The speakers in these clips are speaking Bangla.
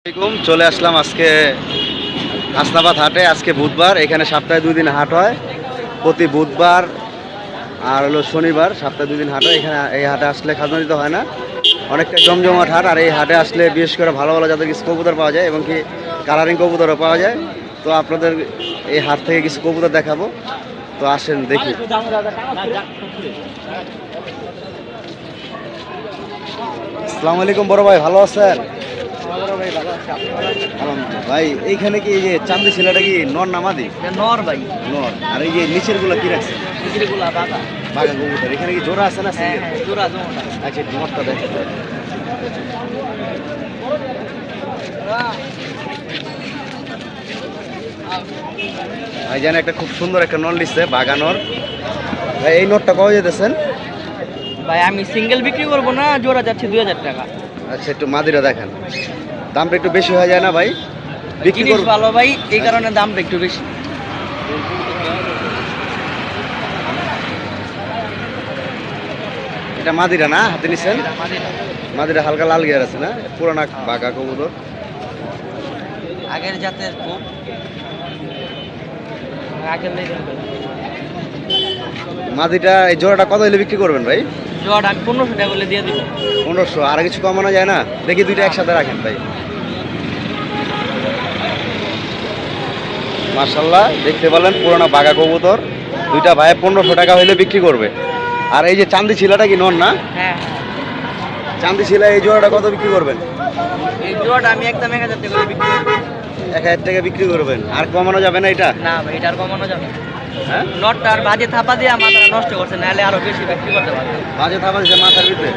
আসসালামু আলাইকুম। চলে আসলাম আজকে হাসনাবাদ হাটে। আজকে বুধবার, এখানে সপ্তাহে 2 দিন হাট হয়, প্রতি বুধবার আর হলো শনিবার। সপ্তাহে 2 দিন হাট হয়। এখানে এই হাটে আসলে খাজনা দিতে হয় না, অনেকটা জমজমাট হাট। আর এই হাটে আসলে বিশেষ করে ভালো ভালো জাতের কিছু কবুতর পাওয়া যায় এবং কি কালারিং কবুতরও পাওয়া যায়। তো আপনাদের এই হাট থেকে কিছু কবুতর দেখাবো, তো আসেন দেখি। আসসালামু আলাইকুম বড় ভাই, ভালো আছেন? আলহামদুলিল্লাহ। ভাই এইখানে কি এই যে চান্দি ছেলেটা কি নর না মাদি? নর ভাই, নর। আর এই যে নিচের গুলা কি রাখছেন? এগুলা বাঘা। বাগান কবুতর। এখানে কি জোড়া আছে না হ্যাঁ single? হ্যাঁ, জোড়া জোড়া। আচ্ছা, নরটা দেখেন। ভাই জানেন একটা খুব সুন্দর একটা নর লিখছে, বাগা নর। ভাই এই নরটা কবে যেতেছেন? ভাই আমি সিঙ্গেল বিক্রি করবো না, জোড়া যাচ্ছে 2000 টাকা। আচ্ছা, একটু মাদিরা দেখেন, দামটা একটু বেশি হয়ে যায় না ভাই? বিক্রি জিনিস করব। ভালো ভাই, এই কারণে দামটা একটু বেশি। এটা মাদিরা না হাতে নিছেন? মাদিরা হালকা লাল গিয়ার আছে না, পুরানা বাগা কবুতর। আগের জাতের খুব আগের লেগে মাদিটা এই জোড়াটা কত হলে বিক্রি করবেন ভাই? জোড়া আমি 1500 টাকা করে দিয়ে দিব। 1500। আর কিছু কমানো যায় না? দেখি দুইটা একসাথে রাখেন ভাই। মাশাআল্লাহ, দেখতে পেলেন পুরোনো বাঘা কবুতর। দুইটা ভাই 1500 টাকা হইলে বিক্রি করবে। আর এই যে চান্দি ছিলাটা কি নন না? হ্যাঁ, চান্দি ছিলা এই জোড়াটা কত বিক্রি করবেন? এই জোড়াটা আমি একদম 1000 টাকা করে বিক্রি করব। 1000 টাকা বিক্রি করবেন। আর কমানো যাবে না এটা? না ভাই, এটার কমানো যাবে না। হ্যাঁ, নটটা আর বাজে থাপা দিয়ে মাথাটা নষ্ট করছে, নাহলে আরো বেশি বিক্রি করতে পারতাম। বাজে থাবা দিছে মাথার ভিতরে।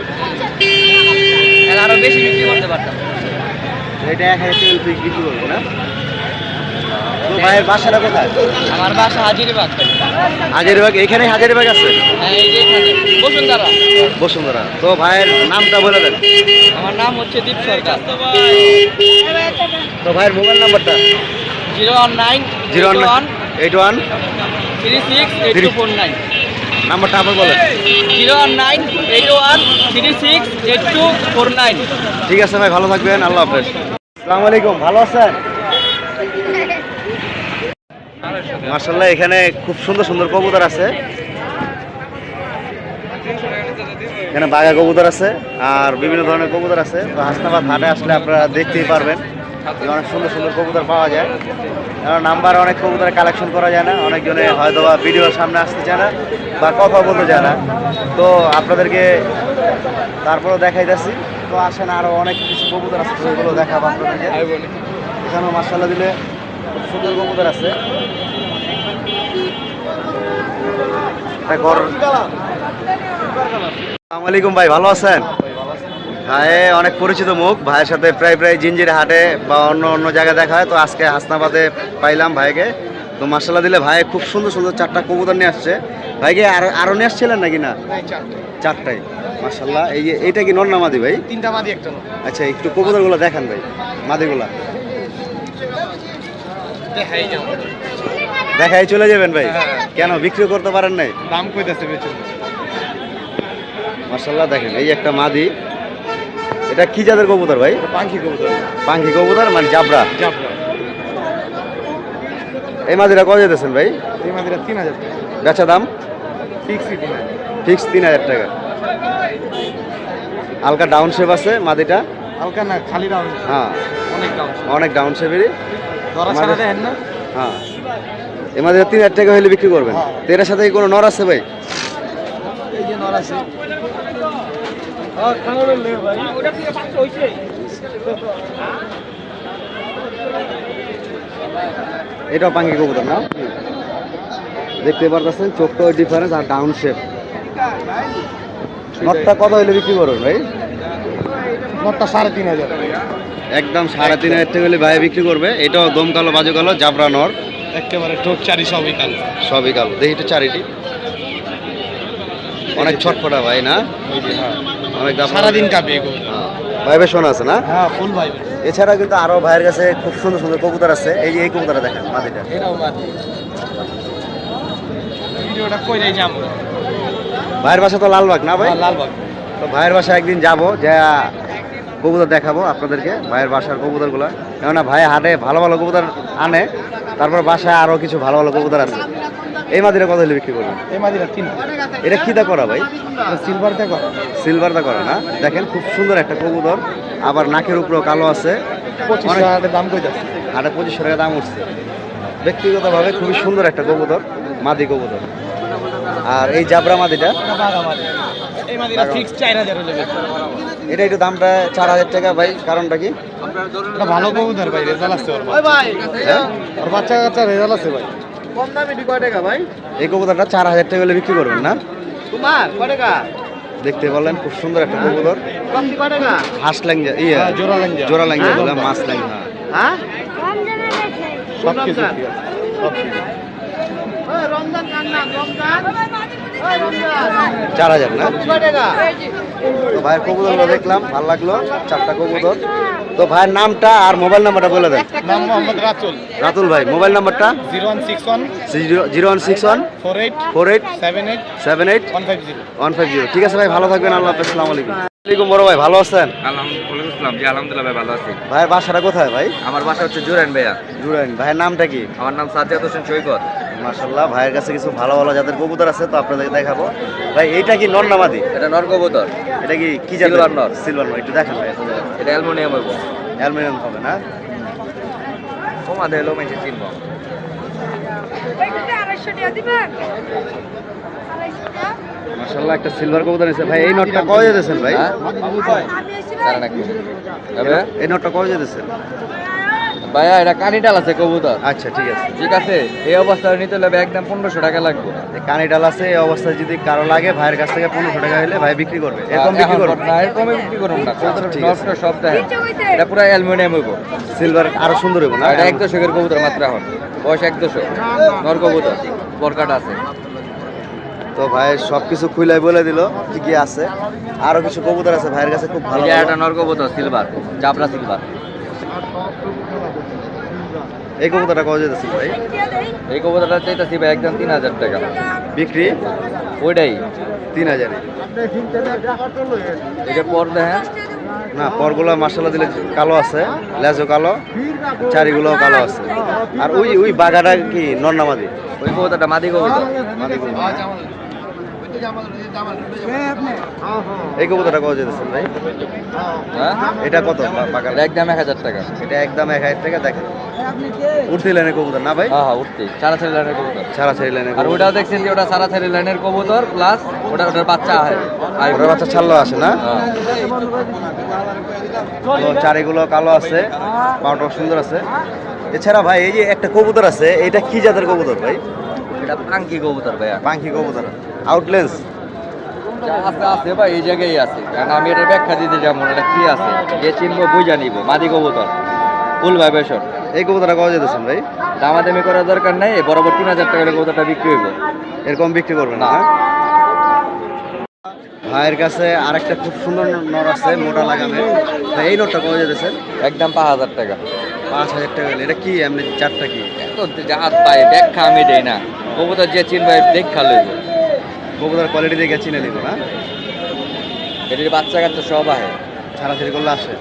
নাহলে আরো বেশি বিক্রি করতে পারতাম। এটা 1000 টাকা বিক্রি করবে না? তো ভাইয়ের বাসাটা কোথায়? আমার বাসা হাজিরবাগ। হাজারিবাগ। এখানে হাজারিবাগ আছে? হ্যাঁ, এই যে এখানে বসুন্ধরা। বসুন্ধরা। তো ভাইয়ের নামটা বলে দেন। আমার নাম হচ্ছে দীপ সরকার। তো ভাইয়ের মোবাইল নাম্বারটা? 019 01 81 36 8249। নাম্বারটা আবার বলেন। 019 81 36 8249। ঠিক আছে ভাই, ভালো থাকবেন, আল্লাহ হাফেজ। আসসালামু আলাইকুম, ভালো আছেন? মাশাআল্লাহ, এখানে খুব সুন্দর সুন্দর কবুতর আছে। এখানে বাঘা কবুতর আছে আর বিভিন্ন ধরনের কবুতর আছে। তো হাসনাবাদ হাটে আসলে আপনারা দেখতেই পারবেন যে অনেক সুন্দর সুন্দর কবুতর পাওয়া যায়। নাম্বার অনেক কবুতরের কালেকশন করা যায় না, অনেকজনে হয়তো বা ভিডিওর সামনে আসতে চায় না বা কথা বলতে চায় না। তো আপনাদেরকে তারপরেও দেখাইতেছি। তো আসেন, আরও অনেক কিছু কবুতর আছে, ওইগুলো দেখাবো আপনাদেরকে। এখানেও মাশাআল্লাহ দিলে খুব সুন্দর কবুতর আছে। আসসালামু আলাইকুম ভাই, ভালো আছেন? ভাই অনেক পরিচিত মুখ, ভাইয়ের সাথে প্রায় প্রায় জিঞ্জির হাটে বা অন্য অন্য জায়গায় দেখা হয়। তো আজকে হাসনাবাদে পাইলাম ভাইকে। তো মাশাআল্লাহ দিলে ভাই খুব সুন্দর সুন্দর 4টা কবুতর নিয়ে আসছে। ভাইকে আরো নিয়ে আসছিলেন নাকি? না, 4টাই। মাশাআল্লাহ। এই যে এইটা কি নর না মাদি ভাই? 3টা মাদি একটা নর। আচ্ছা, একটু কবুতরগুলো দেখান ভাই, মাদিগুলা দেখাই চলে যাবেন ভাই? কেন বিক্রি করতে পারেন নাই? দাম কইতাছে বেচে। মাশাআল্লাহ দেখেন, এই একটা মাদি। এটা কি জাতের কবুতর ভাই? পাখি কবুতর। পাখি কবুতর মানে জাবরা। জাবরা। এই মাদিটা কত যেতেছেন ভাই? এই মাদিরা 3000 টাকা। বেচা দাম? ফিক্সড কিনা। ফিক্স 3000 টাকা। হালকা ডাউন শেপ আছে মাদিটা? হালকা না, খালি রাউন্ড। হ্যাঁ, অনেক দাম। অনেক ডাউন শেপেরই। ধরা ছাড়া দেখেন না। হ্যাঁ, এই মাদিটা 3000 টাকা হলে বিক্রি করবেন। তো এটার সাথে কি কোনো নর আছে ভাই? এই যে নর আছে। খাঙড়ের লে ভাই। ওটা থেকে পাঁচটা হইছে। এটাও পাখি কবুতর না? দেখতে পারতেছেন চোখটাও ডিফারেন্স আর ডাউন শেপ। নটটা কত হইলে বিক্রি করবেন ভাই? নরটা 3500। একদম 3500 টাকা হলে ভাই বিক্রি করবে। এটাও দম কালো বাজু কালো জাবরা নর, একেবারে টোক চারি সবই কালো। সবই কালো। দেখি একটু চারিটি, অনেক ছটফটা ভাই না? অনেক দাম। সারাদিন কাঁপে এগুলো। ভাইবেশন আছে না? হ্যাঁ, ফুল ভাই। এছাড়া কিন্তু আরো ভাইয়ের কাছে খুব সুন্দর সুন্দর কবুতর আছে। এই যে এই কবুতরটা দেখেন, মাদিটা। এটাও মাদি। ভিডিওটা কই যাই যাবো। ভাইয়ের বাসা তো লালবাগ না ভাই? লালবাগ। তো ভাইয়ের বাসা একদিন যাবো, যা কবুতর দেখাবো আপনাদেরকে, ভাইয়ের বাসার কবুতরগুলো। কেননা ভাই হাটে ভালো ভালো কবুতর আনে, তারপর বাসায় আরও কিছু ভালো ভালো কবুতর আছে। এই মাদিরা কত হলে বিক্রি করবেন? এই মাদিরা 3 এটা কি দা করা ভাই? সিলভার দেখো, সিলভার দা করা না? দেখেন খুব সুন্দর একটা কবুতর, আবার নাকের উপরেও কালো আছে। 25 টাকা দাম কইতাছে। হাটে 2500 টাকা দাম উঠছে। ব্যক্তিগতভাবে খুবই সুন্দর একটা কবুতর, মাদি কবুতর। আর এই জাবরা মাদিটা, এই মাদিরা ফিক্স 4000 হলে এটা একটু দামটা 4000 টাকা ভাই, কারণটা কি? এটা ভালো কবুতর ভাই, রেজাল্ট আছে ওর। হ্যাঁ? আর বাচ্চা কাচ্চা রেজাল্ট আছে ভাই। কম দামে কয় টাকা ভাই? এই কবুতরটা 4000 টাকা হলে বিক্রি করবেন না? তোমার কয় টাকা? দেখতে বললেন খুব সুন্দর একটা কবুতর, কম কয় টাকা? হাঁস ল্যাংজা, ইয়ে জোড়া ল্যাংজা। জোড়া ল্যাংজা বলে, মাছ ল্যাংজা। হ্যাঁ সব কিছু ঠিক আছে, সব ঠিক আছে। রমজান কার নাম? রমজান 4000 না? কয় টাকা? তো ভাইয়ের কবুতরগুলো দেখলাম, ভালো লাগলো, 4টা কবুতর। তো ভাইয়ের নামটা আর মোবাইল নাম্বারটা বলে দেন। নাম মোহাম্মদ রাতুল, রাতুল ভাই, মোবাইল নাম্বারটা 0161 0161 48 48 78 78 150। 150। ঠিক আছে ভাই, ভালো থাকবেন, আল্লাহ হাফেজ, আসসালামু আলাইকুম। ওয়ালাইকুম বড় ভাই, ভালো আছেন? আলহামদুলিল্লাহ, জি আলহামদুলিল্লাহ ভাই ভালো আছি। ভাইয়ের বাসাটা কোথায় ভাই? আমার বাসা হচ্ছে জুরাইন ভাইয়া। জুরাইন। ভাইয়ের নামটা কি? আমার নাম সাজ্জাদ হোসেন সৈকত। মাশাআল্লাহ, ভাইয়ের কাছে কিছু ভালো ভালো জাতের কবুতর আছে, তো আপনাদেরকে দেখাবো। ভাই এইটা কি নর না মাদি? এটা নর কবুতর, এটা কি কি জাতের? সিলভার নর। সিলভার নর, একটু দেখান ভাই। এটা অ্যালুমিনিয়াম হইব। অ্যালুমিনিয়াম হবে না? তোমাদের এলো মেশে চিনব। মাশাআল্লাহ, একটা সিলভার কবুতর আছে ভাই। এই নটটা কয় যেতেছেন ভাই? হ্যাঁ? দাঁড়ান এক মিনিট। তবে এই নটটা কয় যেতেছেন? ভাইয়া এটা কানিটাল আছে কবুতর। আচ্ছা ঠিক আছে। ঠিক আছে, এই অবস্থায় নিতে হলে একদম 1500 টাকা লাগবে। এই কানিডাল আছে, এই অবস্থায় যদি কারো লাগে ভাইয়ের কাছ থেকে 1500 টাকা হলে ভাই বিক্রি করবে। এরকম বিক্রি করবে না, এরকম বিক্রি করুন না। কবুতর ঠিক আছে। নষ্ট সব দেখেন, এটা পুরো অ্যালুমিনিয়াম হইব। সিলভার আরো সুন্দর হবে না? এটা 1 দশকের কবুতর মাত্র, এখন বয়স 1 দশক। নর কবুতর, বরকাটা আছে। তো ভাই সবকিছু খুইলাই বলে দিল কি কি আছে। আরো কিছু কবুতর আছে ভাইয়ের কাছে, খুব ভালো এটা ভালো। একটা নর কবুতর সিলভার, জাবরা সিলভার। এই কবুতরটা কয় যেতেছে ভাই? এই কবুতরটা চাইতেছি ভাই একদম 3000 টাকা বিক্রি ওইটাই। 3000। এটা পর দেখেন, না, পরগুলো মাশাআল্লাহ দিলে কালো আছে, লেজও কালো, চারিগুলো কালো আছে। আর ওই ওই বাগাটা কি নর না মাদি? ওই কবুতরটা মাদি কবুতর। মাদি কবুতর। এই কবুতরটা কয় যেতেছেন ভাই? হ্যাঁ, এটা কত বাগান? এটা একদম 1000 টাকা। এটা একদম 1000 টাকা। দেখেন উঠতে লাইনের কবুতর না ভাই? হ্যাঁ হ্যাঁ, উঠতে সারা ছেড়ে লাইনের কবুতর। ছাড়া ছেড়ে লাইনের আর ওটাও দেখছেন যে ওটা সারা ছেড়ে লাইনের কবুতর, প্লাস ওটার বাচ্চা হয়। ওটার বাচ্চা ছাড়লো আসে না? হ্যাঁ। তো চারিগুলো কালো আছে, পাউটাও সুন্দর আছে। এছাড়া ভাই এই যে একটা কবুতর আছে, এটা কি জাতের কবুতর ভাই? এটা পাঙ্কি কবুতর ভাইয়া। পাখি কবুতর, আউটলেন্স। আছে আছে ভাই, এই জায়গায় আছে। কারণ আমি এটার ব্যাখ্যা দিতে যাবো না, এটা কি আছে যে চিনবো বুঝা নিব। মাদি কবুতর, ফুল ভাইবেশন। এই কবুতরটা কয় যেতেছেন ভাই? দামাদামি করার দরকার নাই, বরাবর 3000 টাকা কবুতরটা বিক্রি হইব। এরকম বিক্রি করবেন না? না। ভাইয়ের কাছে আরেকটা খুব সুন্দর নর আছে, মোটা লাগামে। ভাই এই নরটা কয় যেতেছেন? একদম 5000 টাকা। 5000 টাকা হলে এটা কি এমনি চারটা কি? এত জাহাজ পাই, ব্যাখ্যা আমি দেই না। কবুতর যে চিনবে দেখা লইব। কবুতর কোয়ালিটি দেখে চিনে নিব না? এটির বাচ্চা কাচ্চা সব আহে। ছাড়াছাড়ি করলে আসে।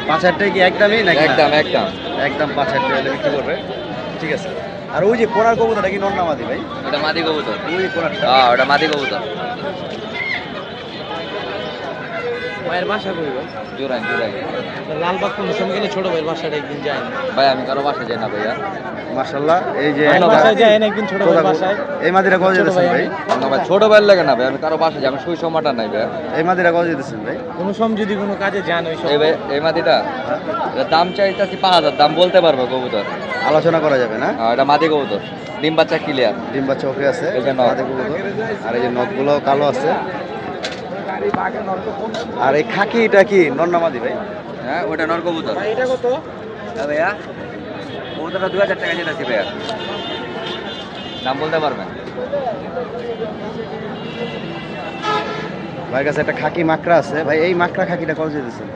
5000 টাকা কি একদমই নাকি? একদম একদম। একদম 5000 টাকা হলে বিক্রি করবে। ঠিক আছে। আর ওই যে কোনার কবুতরটা কি নর না মাদি ভাই? এটা মাদি কবুতর। ওই কোনারটা। হ্যাঁ, ওটা মাদি কবুতর। ভাইয়ের বাসা কই ভাই? জোরাই জোরাই। লালবাগ কোন সময় ছোট ভাইয়ের বাসাটা একদিন যায় না। ভাই আমি কারো বাসা যাই না ভাইয়া। মাশাআল্লাহ, এই যে ভাইয়ের বাসায় যায় না একদিন ছোট ভাইয়ের কোথা- বাসায়। এই মাদিরা কয় ছোট যেতেছেন ভাই ভাই? না ভাই, ছোট ভাইয়ের লাগে না ভাই, আমি কারো বাসা যাই, আমি সুই সময়টা নাই ভাই। এই মাদিরা কয় যেতেছেন ভাই? কোনো সময় যদি কোনো কাজে যান ওই সব এই ভাই, এই মাদিটা এটার দাম চাইতেছি 5000, দাম বলতে পারবো কবুতর। আলোচনা করা যাবে না? এটা মাদি কবুতর, ডিম বাচ্চা ক্লিয়ার। ডিম বাচ্চা ওকে আছে, এই যে নখ। মাদি কবুতর। আর এই যে নখগুলো কালো আছে। আর এই খাকিটা কি নর না মাদি ভাই? হ্যাঁ, ওটা নর কবুতর। এটা কত? হ্যাঁ ভাইয়া, কবুতরটা 2000 টাকা যেতেছি ভাইয়া, দাম বলতে পারবেন। ভাইয়ের কাছে একটা খাকি মাকড়া আছে ভাই। এই মাকড়া খাকিটা কত যেতেছেন?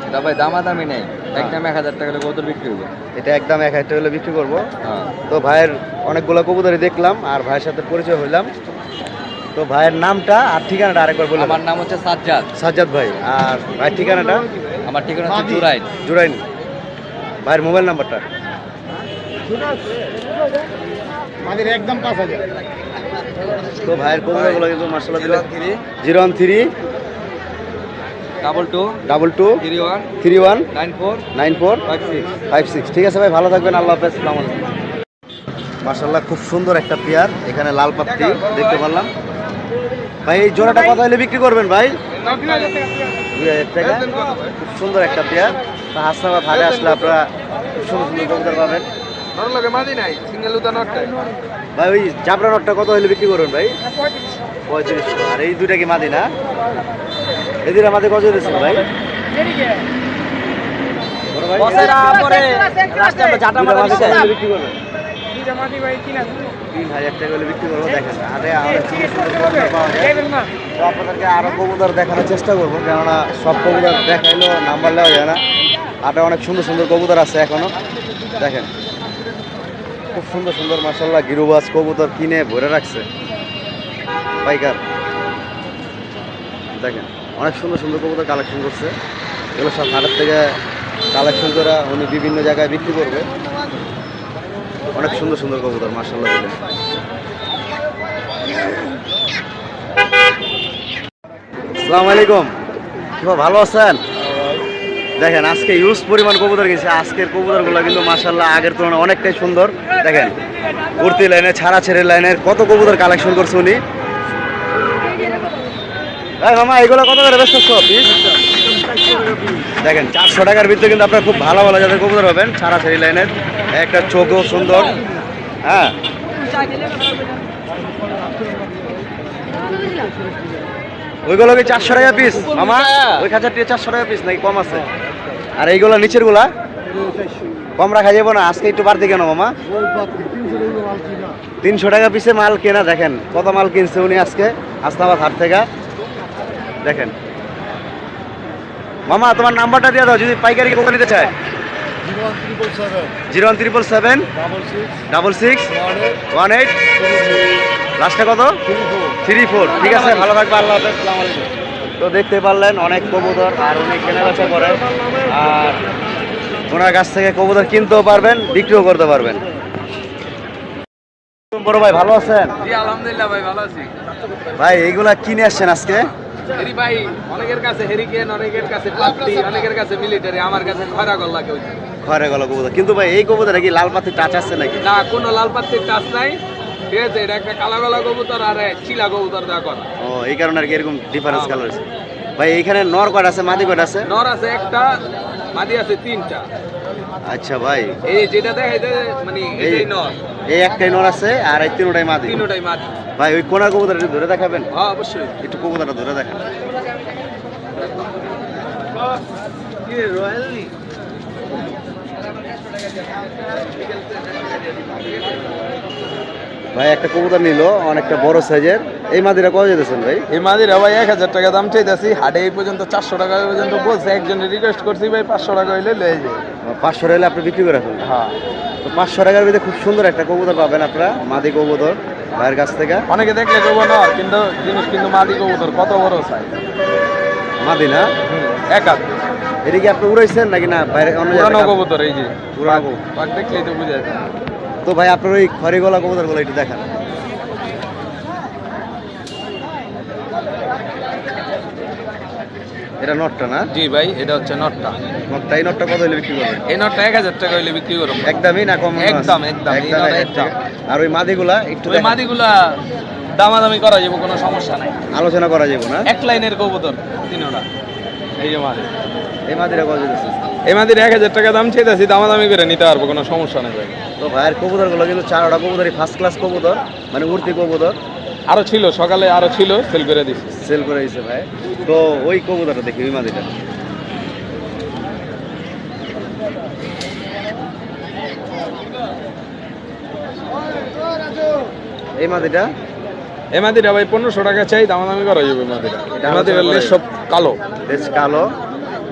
এটা ভাই দামাদামি নেই, একদম 1000 টাকা কবুতর বিক্রি হবে। এটা একদম 1000 টাকা হলে বিক্রি করবো। হ্যাঁ। তো ভাইয়ের অনেকগুলো কবুতরই দেখলাম আর ভাইয়ের সাথে পরিচয় হইলাম। তো তো ভাইয়ের নামটা আর ঠিকানাটা আরেকবার বলুন। আমার নাম হচ্ছে সাজ্জাদ। সাজ্জাদ ভাই। আর ভাইয়ের ঠিকানাটা? আমার ঠিকানা হচ্ছে জুরাইন। জুরাইন। ভাইয়ের মোবাইল নাম্বারটা? একদম 5,000। তো ভাইয়ের কবুতরগুলো কিন্তু মাশাআল্লাহ দিলেন 013 013 22 22 31 31 94 94 56। 56। ঠিক আছে ভাই, ভালো থাকবেন, আল্লাহ হাফেজ, আসসালামু আলাইকুম। মাশাআল্লাহ খুব সুন্দর একটা পেয়ার, এখানে লাল পাত্তি দেখতে পারলাম। ভাই এই জোড়াটা কত হলে বিক্রি করবেন ভাই? 2000 টাকা। খুব সুন্দর একটা পেয়ার। হাসনাবাদ হাটে আসলে আপনারা খুব সুন্দর সুন্দর কবুতর পাবেন। ভাই ওই জাবরা নটটা কত হলে বিক্রি করবেন ভাই? 3500। আর এই দুইটা কি মাদি না? এই দুইটা মাদি কত দিচ্ছেন ভাই? বড় ভাই, বসেরা পরে লাস্টে আমরা জাটা দুইটা মারা মাদি দিছে। কত হলে বিক্রি করবেন? 3000 টাকা হলে বিক্রি করবো। দেখেন হাটে আরো সুন্দর সুন্দর কবুতর পাওয়া যায়। তো আপনাদেরকে আরো কবুতর দেখানোর চেষ্টা করবো, কেননা সব কবুতর দেখাইলেও নাম্বার নেওয়া যায় না। হাটে অনেক সুন্দর সুন্দর কবুতর আছে এখনো। দেখেন খুব সুন্দর সুন্দর মাশাআল্লাহ গিরুবাজ কবুতর কিনে ভরে রাখছে পাইকার। দেখেন অনেক সুন্দর সুন্দর কবুতর কালেকশন করছে। এগুলো সব হাটের থেকে কালেকশন করে উনি বিভিন্ন জায়গায় বিক্রি করবে। অনেক সুন্দর সুন্দর কবুতর মাশাআল্লাহ দিলেন। আসসালামু আলাইকুম, কি ভালো আছেন? দেখেন আজকে ইউজ পরিমাণ কবুতর গেছে। আজকের কবুতরগুলো কিন্তু মাশাআল্লাহ আগের তুলনায় অনেকটাই সুন্দর। দেখেন কুর্তি লাইনে, ছাড়া ছেড়ে লাইনের কত কবুতর কালেকশন করছে উনি। এই মামা এগুলো কত করে বেচতেছো পিস? দেখেন 400 টাকার ভিতরে কিন্তু আপনার খুব ভালো ভালো যাদের কবুতর পাবেন, ছাড়া ছেড়ে লাইনের। একটা চোখও সুন্দর। হ্যাঁ ওইগুলো কি 400 টাকা পিস মামা? ওই খাঁচাটি 400 টাকা পিস নাকি কম আছে? আর এইগুলো নিচের গুলা কম রাখা যাবো না? আজকে একটু বাড়তি কেন মামা? 300 টাকা পিসে মাল কেনা। দেখেন কত মাল কিনছে উনি আজকে হাসনাবাদ হাট থেকে। দেখেন মামা তোমার নাম্বারটা দিয়ে দাও যদি পাইকারি কত নিতে চায়। 01777 66 18 লাস্টে কত? 34। ঠিক আছে, ভালো থাকবে, আল্লাহ হাফেজ, আসসালামু আলাইকুম। তো দেখতে পারলেন অনেক কবুতর, আর উনি কেনাবেচা করেন, আর ওনার কাছ থেকে কবুতর কিনতেও পারবেন, বিক্রিও করতে পারবেন। বড় ভাই ভালো আছেন? জি আলহামদুলিল্লাহ ভাই, ভালো আছি। ভাই এইগুলা কিনে আসছেন আজকে? হেরি ভাই অনেকের কাছে হেরিকেন, অনেকের কাছে প্লাস্টি, অনেকের কাছে মিলিটারি, আমার কাছে খয়রা গল্লা কেউ। ঘরে গেল কবুতর। কিন্তু ভাই এই কবুতরে কি লাল পাতি টাচ আছে নাকি? না, কোনো লাল পাত্তির টাচ নাই। ঠিক আছে, এটা একটা কালা গলা কবুতর আর চিলা কবুতর দেওয়া করা। ও এই কারণে আর কি এরকম ডিফারেন্স কালার আছে। ভাই এইখানে নর কয়টা আছে, মাদি কয়টা আছে? নর আছে একটা, মাদি আছে 3টা। আচ্ছা ভাই, এই যেটা দেখাইতে মানে এটাই নর, এই একটাই নর আছে আর এই তিনটাই মাদি। 3টাই মাদি। ভাই ওই কোনা কবুতর একটু ধরে দেখাবেন? হ্যাঁ অবশ্যই। একটু কবুতরটা ধরে দেখেন। ভাই একটা কবুতর নিল অনেকটা বড় সাইজের। এই মাদিরা কত যেতেছেন ভাই? এই মাদিরা ভাই 1000 টাকা দাম চাইতেছি। হাটে এই পর্যন্ত 400 টাকা পর্যন্ত বলছে। একজনের রিকোয়েস্ট করছি ভাই 500 টাকা হইলে লয়ে যায়। 500 হলে আপনি বিক্রি করে ফেলেন। হ্যাঁ, তো 500 টাকার ভিতরে খুব সুন্দর একটা কবুতর পাবেন আপনারা, মাদি কবুতর ভাইয়ের কাছ থেকে। অনেকে দেখলে কব না, কিন্তু জিনিস কিন্তু মাদি কবুতর কত বড় সাইজ। মাদি না? এক হাত এটা কি আপনি উড়াইছেন নাকি না বাইরে অন্য পুরানো জায়গায়? কবুতর, এই যে পুরানো কবুতর। পাক দেখলেই তো বুঝা যায়। তো ভাই আপনার ওই খড়ি গলা কবুতরগুলো একটু দেখান। এটা নটটা না? জি ভাই, এটা হচ্ছে নটটা। নটটা, এই নটটা কত হলে বিক্রি করবেন? এই নটটা 1000 টাকা হইলে বিক্রি করব। একদমই না কম? একদম, একদম, এই নটটা একদম। আর ওই মাদিগুলা একটু ওই দেখান। মাদিগুলা দামাদামি করা যাবে, কোনো সমস্যা নাই। আলোচনা করা যাবে না? এক লাইনের কবুতর তিনটা। এই যে মাদি, এই মাদিরা কত যেতেছে? এই মাদির 1000 টাকা দাম চাইতেছি, দামাদামি করে নিতে পারবো, কোনো সমস্যা নেই ভাই। তো ভাইয়ের কবুতরগুলো কিন্তু 4টা কবুতরই ফার্স্ট ক্লাস কবুতর, মানে উড়তি কবুতর। আরো ছিল, সকালে আরো ছিল, সেল করে দিছি। সেল করে দিয়েছে ভাই। তো ওই কবুতরটা দেখি, ওই মাদিটা। এই মাদিটা? এই মাদিটা ভাই 1500 টাকা চাই, দামাদামি করা যাবে। মাদিটা এটা মাদির আলোচনা সব কালো, বেশ কালো,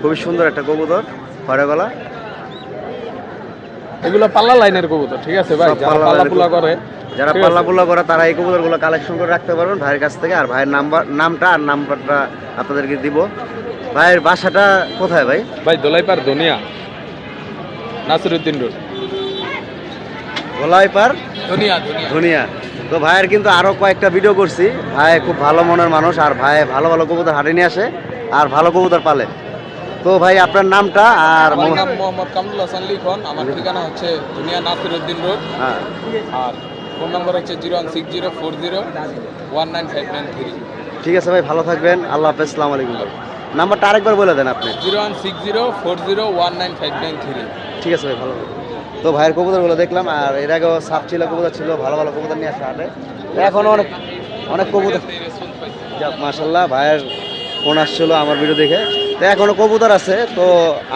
খুবই সুন্দর একটা কবুতর, খড়ে গলা। এগুলো পাল্লা লাইনের কবুতর। ঠিক আছে ভাই, সব যারা পাল্লা পাল্লা লাইনের পুলা কবুতর। করে যারা ঠিক আছে। পাল্লা পুল্লা করে তারা এই কবুতরগুলো কালেকশন করে রাখতে পারবেন ভাইয়ের কাছ থেকে। আর ভাইয়ের নামটা আর নাম্বারটা আপনাদেরকে দিব। ভাইয়ের বাসাটা কোথায় ভাই? ভাই দোলাইপার দুনিয়া নাসিরউদ্দিন রোড গোলাইপার দুনিয়া ধুনিয়া। তো ভাইয়ের কিন্তু আরো কয়েকটা ভিডিও করছি। ভাই খুব ভালো মনের মানুষ, আর ভাই ভালো ভালো কবুতর হাটে নিয়ে আসে আর ভালো কবুতর পালে। তো ভাই আপনার নামটা আর আমার নাম মোহাম্মদ কামরুল হাসান লিখন। আমার ঠিকানা হচ্ছে দুনিয়া নাসিরউদ্দিন রোড। হ্যাঁ আর ফোন নম্বর হচ্ছে 01604019593। ঠিক আছে ভাই, ভালো থাকবেন, আল্লাহ হাফেজ, আসসালামু আলাইকুম ভাই। নাম্বারটা আরেকবার বলে দেন আপনি। 01604019593। ঠিক আছে ভাই, ভালো থাকবেন। তো ভাইয়ের কবুতরগুলো দেখলাম, আর এর আগেও সাপ ছিল, কবুতর ছিল, ভালো ভালো কবুতর নিয়ে আসে হাটে। এখনও অনেক অনেক কবুতর, যাক মাশাল্লাহ, ভাইয়ের ফোন আসছিল আমার ভিডিও দেখে। তো এখনও কবুতর আছে, তো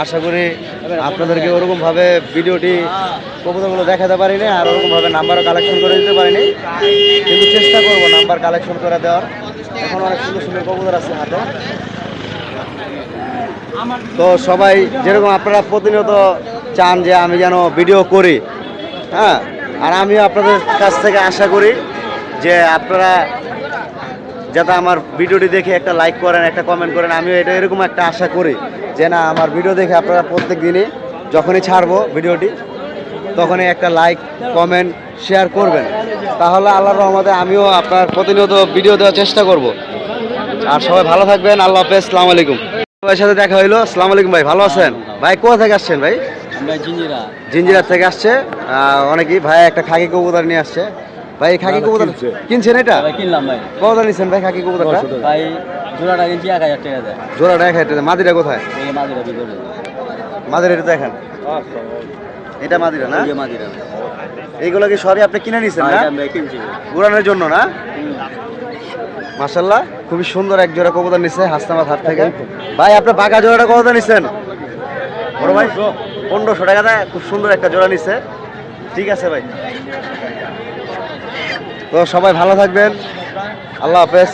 আশা করি আপনাদেরকে ওরকমভাবে ভিডিওটি কবুতরগুলো দেখাতে পারিনি, আর ওরকমভাবে নাম্বারও কালেকশন করে দিতে পারিনি, কিন্তু চেষ্টা করবো নাম্বার কালেকশন করে দেওয়ার। এখন অনেক সুন্দর সুন্দর কবুতর আছে হাতে। তো সবাই যেরকম আপনারা প্রতিনিয়ত চান যে আমি যেন ভিডিও করি, হ্যাঁ, আর আমিও আপনাদের কাছ থেকে আশা করি যে আপনারা যাতে আমার ভিডিওটি দেখে একটা লাইক করেন, একটা কমেন্ট করেন। আমিও এটা এরকম একটা আশা করি যে না, আমার ভিডিও দেখে আপনারা প্রত্যেক দিনই যখনই ছাড়বো ভিডিওটি তখনই একটা লাইক কমেন্ট শেয়ার করবেন। তাহলে আল্লাহর রহমতে আমিও আপনার প্রতিনিয়ত ভিডিও দেওয়ার চেষ্টা করব। আর সবাই ভালো থাকবেন, আল্লাহ হাফেজ, আসসালামু আলাইকুম। ভাইয়ের সাথে দেখা হইলো। আসসালামু আলাইকুম ভাই, ভালো আছেন? ভাই কোথা থেকে আসছেন ভাই? আমরা জিঞ্জিরা। জিঞ্জিরা থেকে আসছে অনেকেই। ভাই একটা খাকি কবুতর নিয়ে আসছে। ভাই খাকি কবুতর কিনছেন? এটা কিনলাম ভাই। কত নিচ্ছেন ভাই খাকি কবুতরটা? ভাই জোড়াটা কিনছি 1000 টাকা দেয়। জোড়াটা এক হাজার। মাদিরা কোথায়? এই মাদিরা বিক্রি মাদিরা এটা দেখেন, এটা মাদিরা না? মাদিরা এইগুলো কি সবই আপনি কিনে নিছেন না? আমরা কিনছি। উড়ানোর জন্য না? মাশাল্লাহ, খুবই সুন্দর এক জোড়া কবুতর নিচ্ছে হাসনাবাদ হাট থেকে। ভাই আপনার বাঘা জোড়াটা কত নিচ্ছেন বড় ভাই? 1500 টাকা দেয়। খুব সুন্দর একটা জোড়া নিচ্ছে। ঠিক আছে ভাই, তো সবাই ভালো থাকবেন, আল্লাহ হাফেজ।